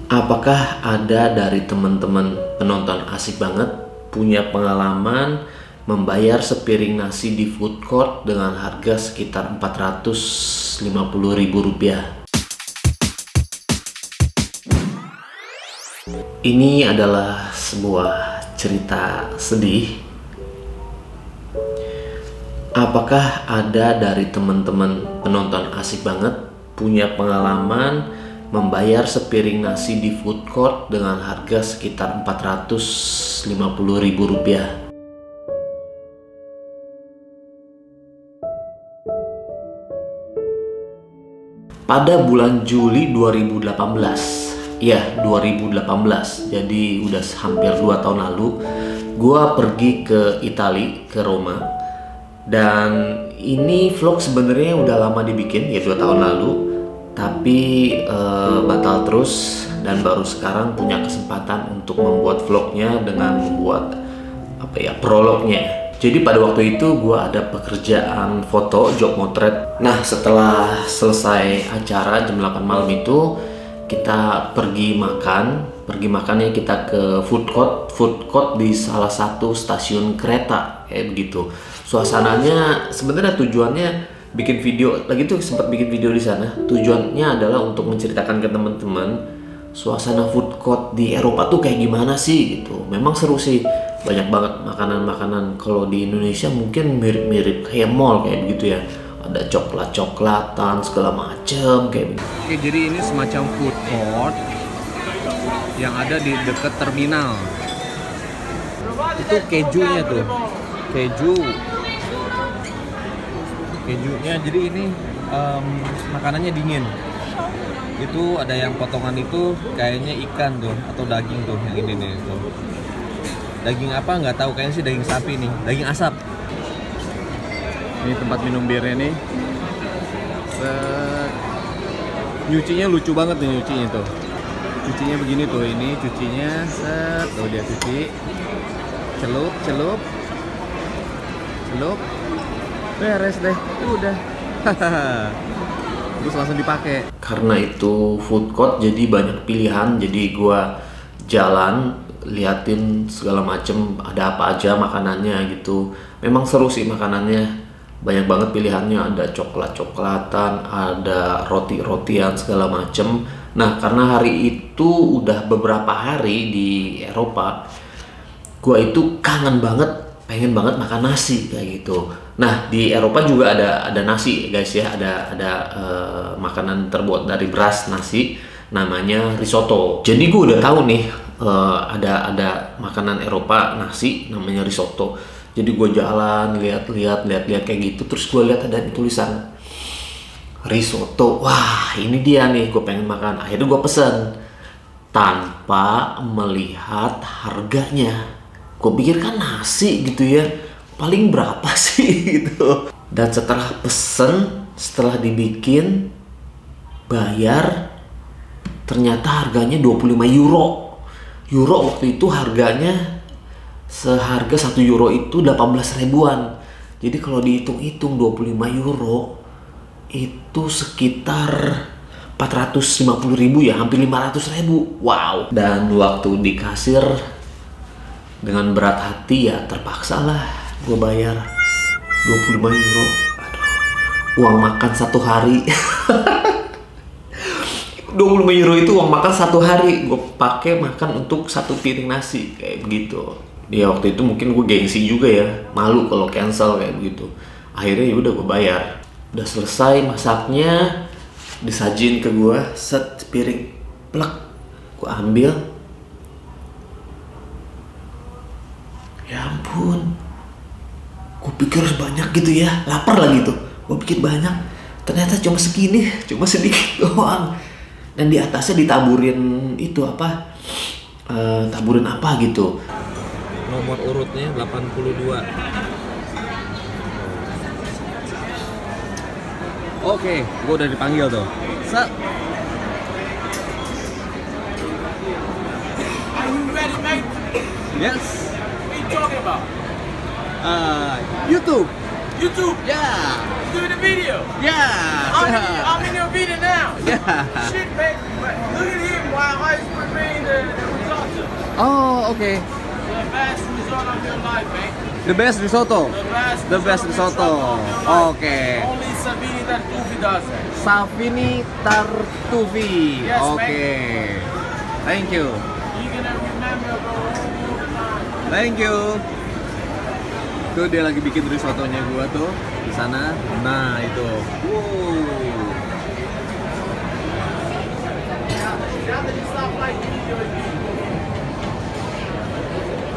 Apakah ada dari teman-teman penonton asik banget punya pengalaman membayar sepiring nasi di food court dengan harga sekitar Rp450.000? Ini adalah sebuah cerita sedih. Apakah ada dari teman-teman penonton asik banget punya pengalaman membayar sepiring nasi di food court dengan harga sekitar Rp450.000? Pada bulan Juli 2018, ya 2018, jadi udah hampir 2 tahun lalu, gua pergi ke Italia, ke Roma. Dan ini vlog sebenarnya udah lama dibikin, ya 2 tahun lalu, tapi batal terus, dan baru sekarang punya kesempatan untuk membuat vlognya dengan membuat prolognya. Jadi pada waktu itu gue ada pekerjaan foto, job motret. Nah, setelah selesai acara jam 8 malam itu, kita pergi makannya kita ke food court di salah satu stasiun kereta, kayak begitu. Suasananya sebenarnya tujuannya bikin video, lagi tuh sempat bikin video di sana. Tujuannya adalah untuk menceritakan ke teman-teman suasana food court di Eropa tuh kayak gimana sih gitu. Memang seru sih, banyak banget makanan-makanan. Kalau di Indonesia mungkin mirip-mirip kayak mall kayak begitu ya. Ada coklat-coklatan segala macem kayak begitu. Oke, jadi ini semacam food court yang ada di dekat terminal. Itu kejunya tuh, kejunya. Jadi ini makanannya dingin. Itu ada yang potongan itu kayaknya ikan tuh atau daging tuh, yang ini nih tuh. Daging apa nggak tahu, kayaknya sih daging sapi nih, daging asap. Ini tempat minum birnya nih. Nyucinya lucu banget nih nyucinya tuh. Cucinya begini tuh, ini cucinya set, tuh dia cuci. Celup. Beres deh, udah. Terus langsung dipakai. Karena itu food court jadi banyak pilihan, jadi gua jalan liatin segala macem ada apa aja makanannya gitu. Memang seru sih makanannya, banyak banget pilihannya, ada coklat-coklatan, ada roti-rotian segala macem. Nah, karena hari itu udah beberapa hari di Eropa, gua itu pengen banget makan nasi kayak gitu. Nah, di Eropa juga ada nasi guys ya, ada makanan terbuat dari beras nasi, namanya risotto. Jadi gue udah tahu nih ada makanan Eropa nasi namanya risotto. Jadi gue jalan lihat kayak gitu, terus gue lihat ada tulisan risotto. Wah, ini dia nih, gue pengen makan. Akhirnya gue pesen tanpa melihat harganya. Gue pikir kan nasi gitu ya, paling berapa sih gitu. Dan setelah pesen, setelah dibikin, bayar, ternyata harganya 25 euro. Euro waktu itu harganya seharga 1 euro itu 18 ribuan. Jadi kalau dihitung-hitung 25 euro itu sekitar 450.000 ya, hampir 500.000. Wow. Dan waktu di kasir, dengan berat hati ya terpaksa lah gue bayar 25 euro. Aduh, uang makan 1 hari. 25 euro itu uang makan 1 hari gue pakai makan untuk 1 piring nasi kayak begitu. Ya waktu itu mungkin gue gengsi juga ya, malu kalau cancel kayak begitu. Akhirnya ya udah gue bayar. Udah selesai masaknya, disajin ke gue, set piring, plek, gue ambil. Ya ampun, gue pikir banyak gitu ya, lapar lagi tuh. Gue pikir banyak, ternyata cuma segini, cuma sedikit doang. Dan di atasnya ditaburin itu taburin apa gitu. Nomor urutnya 82. Oke, gue udah dipanggil tuh. Are you ready, mate? Yes. What are you talking about? YouTube. YouTube? Yeah. You doing the video? Yeah. I'm in your video now. Yeah. Shit, man. Oh, okay. The best result of your life, mate. The best risotto. The best. The best risotto. Okay. Only Savini Tartufi does it. Savini Tartufi. Yes, Okay. Thank you. You're gonna remember all the time. Thank you. Tuh dia lagi bikin risottonya gua tuh di sana. Nah, itu. Wow.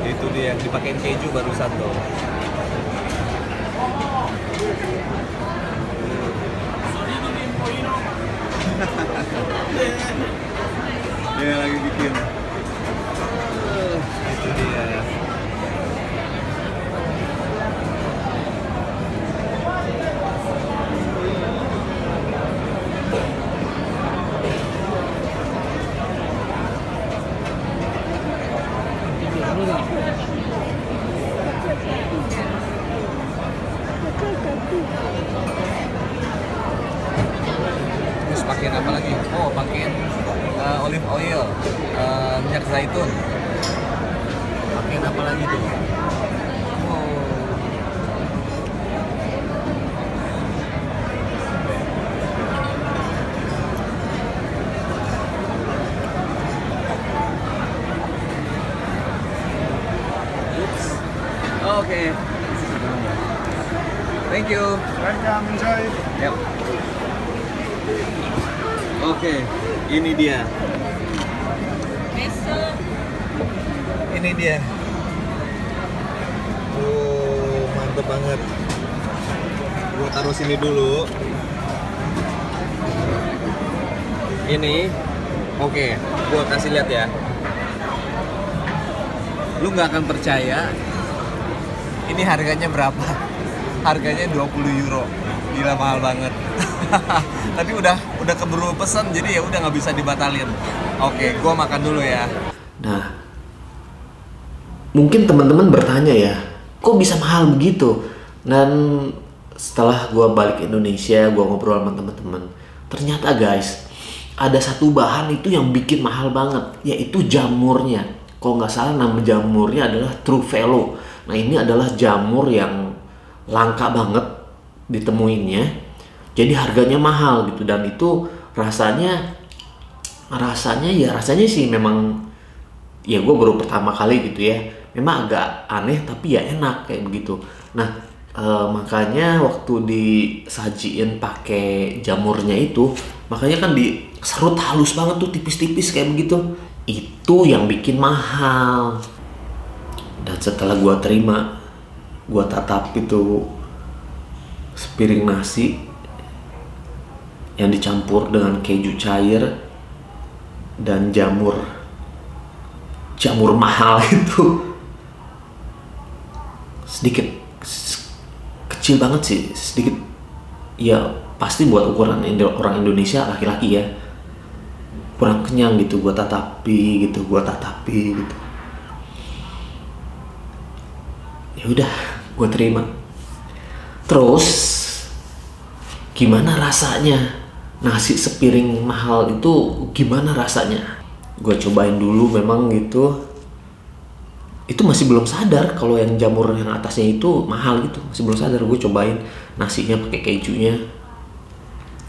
Itu dia dipakein keju barusan tuh. Dia lagi bikin. Itu dia. Terus pakein apa lagi? Oh, pakein olive oil, minyak zaitun. Pakein apa lagi tuh? Oh. Oops. Okay. Thank you. Welcome, enjoy. Yep. Oke, ini dia. Ini dia. Oh, mantep banget. Gua taruh sini dulu. Ini, oke, gua kasih lihat ya. Lu nggak akan percaya. Ini harganya berapa? Harganya 20 euro. Gila, mahal banget. Tadi udah keburu pesan, jadi ya udah nggak bisa dibatalin. Oke, gua makan dulu ya. Nah, mungkin teman-teman bertanya ya, kok bisa mahal begitu? Dan setelah gua balik ke Indonesia, gua ngobrol sama teman-teman, ternyata guys, ada satu bahan itu yang bikin mahal banget, yaitu jamurnya. Kalau nggak salah nama jamurnya adalah Trufelo. Nah, ini adalah jamur yang langka banget ditemuinnya. Jadi harganya mahal gitu, dan itu rasanya sih memang ya gue baru pertama kali gitu ya. Memang agak aneh tapi ya enak kayak begitu. Nah, makanya waktu disajiin pakai jamurnya itu, makanya kan diserut halus banget tuh, tipis-tipis kayak begitu. Itu yang bikin mahal. Dan setelah gue terima, gue tatap itu sepiring nasi yang dicampur dengan keju cair dan jamur mahal itu. Sedikit kecil banget sih, sedikit ya, pasti buat ukuran orang Indonesia laki-laki ya, kurang kenyang gitu. Gua tatapi gitu. Ya udah, gua terima. Terus gimana rasanya? Nasi sepiring mahal itu gimana rasanya? Gue cobain dulu memang gitu. Itu masih belum sadar kalau yang jamur yang atasnya itu mahal gitu. Masih belum sadar. Gue cobain nasinya pakai kejunya.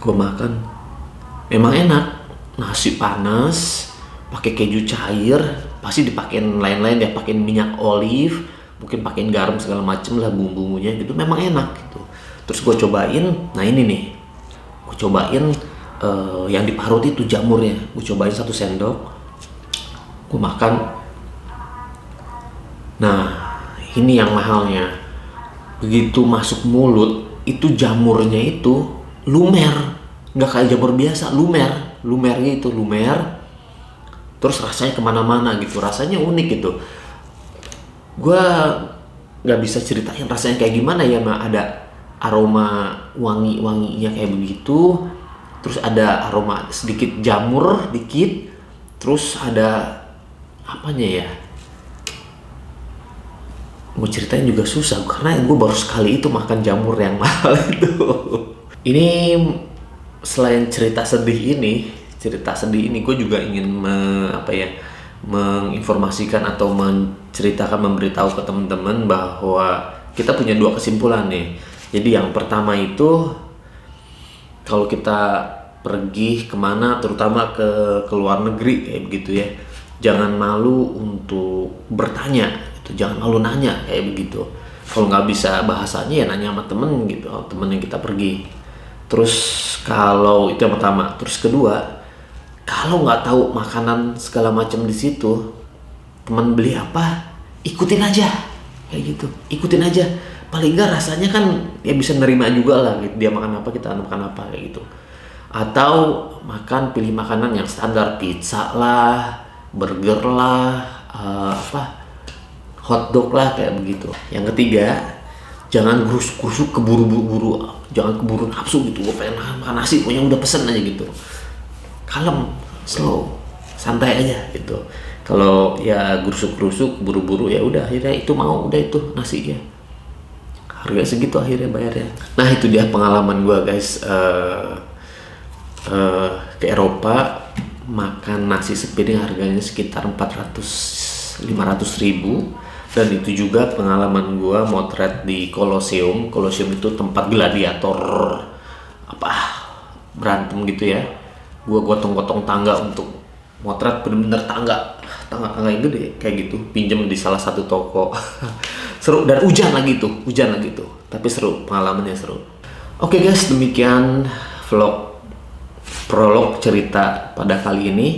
Gue makan. Memang enak. Nasi panas, pakai keju cair, pasti dipakein lain-lain ya, pakein minyak olive, mungkin pakein garam segala macem lah bumbu-bumbunya gitu. Memang enak gitu. Terus gue cobain, nah ini nih. Gue cobain yang diparut itu jamurnya. Gue cobain 1 sendok. Gue makan. Nah, ini yang mahalnya. Begitu masuk mulut, itu jamurnya itu lumer. Nggak kayak jamur biasa, lumer. Lumernya itu lumer. Terus rasanya kemana-mana gitu. Rasanya unik gitu. Gue nggak bisa ceritain rasanya kayak gimana ya. Ada aroma wangi-wanginya kayak begitu, terus ada aroma sedikit jamur dikit, terus ada apanya ya, gue ceritain juga susah karena gue baru sekali itu makan jamur yang mahal itu. Ini selain cerita sedih ini gue juga ingin menginformasikan atau menceritakan, memberitahu ke teman-teman bahwa kita punya dua kesimpulan nih. Jadi yang pertama itu, kalau kita pergi kemana, terutama ke luar negeri kayak begitu ya, jangan malu untuk bertanya gitu, jangan malu nanya kayak begitu. Kalau nggak bisa bahasanya ya nanya sama temen gitu, temen yang kita pergi. Terus kalau itu yang pertama, terus kedua, kalau nggak tahu makanan segala macam di situ, teman beli apa, ikutin aja kayak gitu, ikutin aja. Paling nggak rasanya kan ya bisa nerima juga lah gitu. Dia makan apa, kita makan apa kayak gitu. Atau pilih makanan yang standar, pizza lah, burger lah, hotdog lah kayak begitu. Yang ketiga, jangan gerusuk-gerusuk keburu-buru, jangan keburu nafsu gitu. Gue pengen makan nasi, pokoknya udah pesen aja gitu. Kalem, slow, santai aja gitu. Kalau ya gerusuk-gerusuk buru-buru ya udah akhirnya itu mau, udah itu nasinya. Harga segitu akhirnya bayarnya. Nah itu dia pengalaman gua guys, ke Eropa, makan nasi sepiring harganya sekitar 400-500 ribu. Dan itu juga pengalaman gua motret di Colosseum. Colosseum itu tempat gladiator berantem gitu ya. Gua gotong-gotong tangga untuk motret, bener-bener tangga yang gede kayak gitu, pinjam di salah satu toko. Seru, dan hujan lagi tuh, tapi seru, pengalamannya seru. Oke guys, demikian vlog prolog cerita pada kali ini.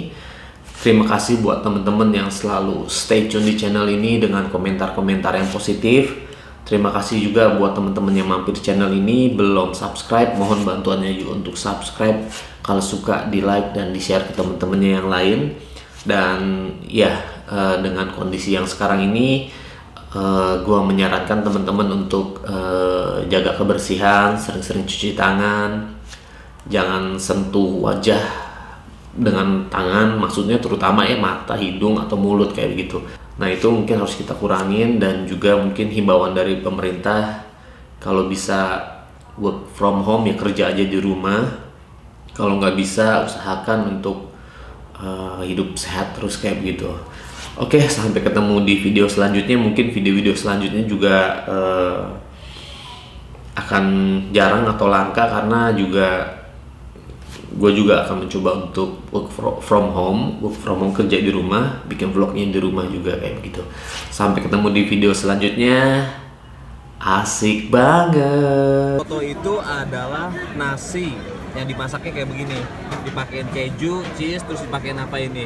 Terima kasih buat teman-teman yang selalu stay tune di channel ini dengan komentar-komentar yang positif. Terima kasih juga buat teman-teman yang mampir di channel ini belum subscribe, mohon bantuannya juga untuk subscribe. Kalau suka di like dan di share ke teman-temannya yang lain. Dan ya, dengan kondisi yang sekarang ini, gue menyarankan teman-teman untuk jaga kebersihan, sering-sering cuci tangan, jangan sentuh wajah dengan tangan, maksudnya terutama ya mata, hidung atau mulut kayak begitu. Nah itu mungkin harus kita kurangin. Dan juga mungkin himbauan dari pemerintah, kalau bisa work from home ya kerja aja di rumah. Kalau nggak bisa, usahakan untuk hidup sehat terus kayak begitu. Oke, sampai ketemu di video selanjutnya. Mungkin video-video selanjutnya juga akan jarang atau langka, karena gue juga akan mencoba untuk work from home kerja di rumah, bikin vlognya di rumah juga kayak begitu. Sampai ketemu di video selanjutnya. Asik banget. Foto itu adalah nasi yang dimasaknya kayak begini, dipakein keju, cheese, terus dipakein apa ini?